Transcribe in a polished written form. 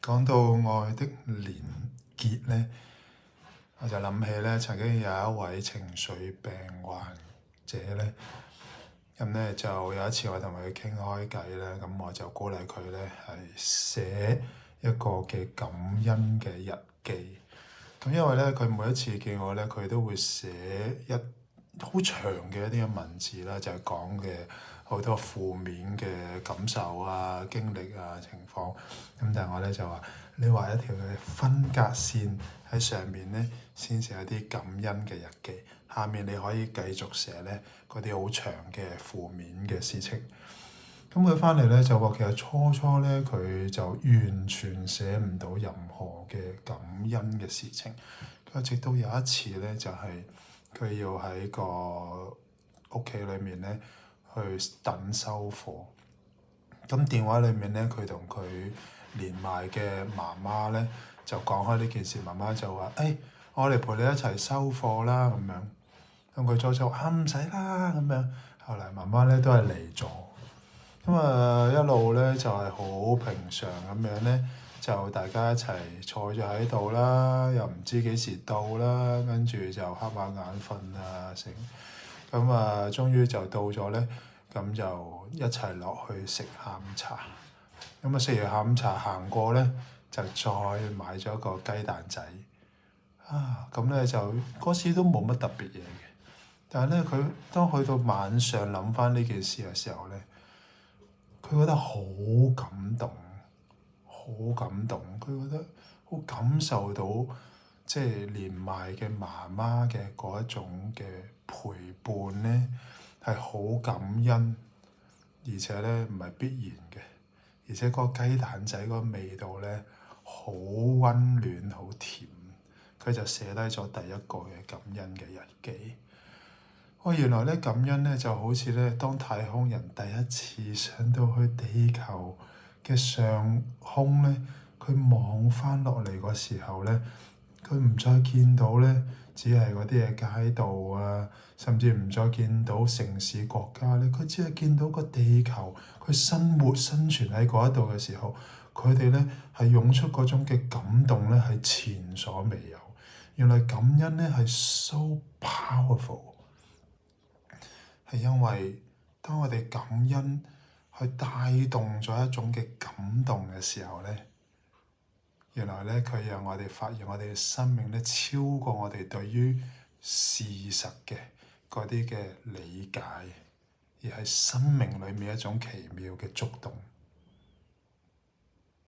講到愛的連結呢，我就諗起咧，曾經有一位情緒病患者咧，咁咧就有一次我同佢傾開偈咧，咁我就鼓勵佢咧係寫一個嘅感恩嘅日記。咁因為咧，佢每一次見我咧，佢都會寫一好長嘅一啲嘅文字啦，就係講嘅好多負面嘅感受啊、經歷啊、情況。咁但係我咧就話，你畫一條嘅分隔線喺上面咧，先寫一啲感恩嘅日記。下面你可以繼續寫咧嗰啲好長嘅負面嘅事情。咁佢翻嚟咧就話，其實初咧佢就完全寫唔到任何嘅感恩嘅事情。佢直到有一次咧，就係佢要喺個屋企裏面咧去等收貨。咁電話裏面咧，佢同佢連埋嘅媽媽咧就講開呢件事，媽媽就話：我嚟陪你一齊收貨啦咁樣。咁佢初話唔使啦咁樣。後嚟媽媽咧都係嚟咗。咁一路咧就係好平常咁樣咧，就大家一齊坐咗喺度啦，又唔知幾時到啦，跟住就瞌下眼瞓啊成。咁終於就到咗咧，咁就一齊落去食下午茶。咁食完下午茶行過咧，就再買咗個雞蛋仔。咁咧就嗰時都冇乜特別嘢嘅，但係咧佢當去到晚上諗翻呢件事嘅時候咧，佢覺得好感動，好感動。佢覺得好感受到，即係連埋嘅媽媽嘅嗰一種嘅陪伴咧，係好感恩，而且咧唔係必然嘅，而且嗰個雞蛋仔嗰個味道咧好溫暖，好甜。佢就寫低咗第一個嘅感恩嘅日記。原來咧感恩咧就好似咧，當太空人第一次上到去地球嘅上空咧，佢望翻落嚟個時候咧，佢唔再見到咧，只係嗰啲嘅街道啊，甚至唔再見到城市國家咧，佢只係見到個地球，佢生存喺嗰一度嘅時候，佢哋咧係湧出嗰種嘅感動咧，係前所未有。原來感恩咧係 so powerful。係因為當我哋感恩去帶動咗一種嘅感動嘅時候咧，原來咧佢讓我哋發現我哋嘅生命咧超過我哋對於事實嘅嗰啲嘅理解，而係生命裏面一種奇妙嘅觸動。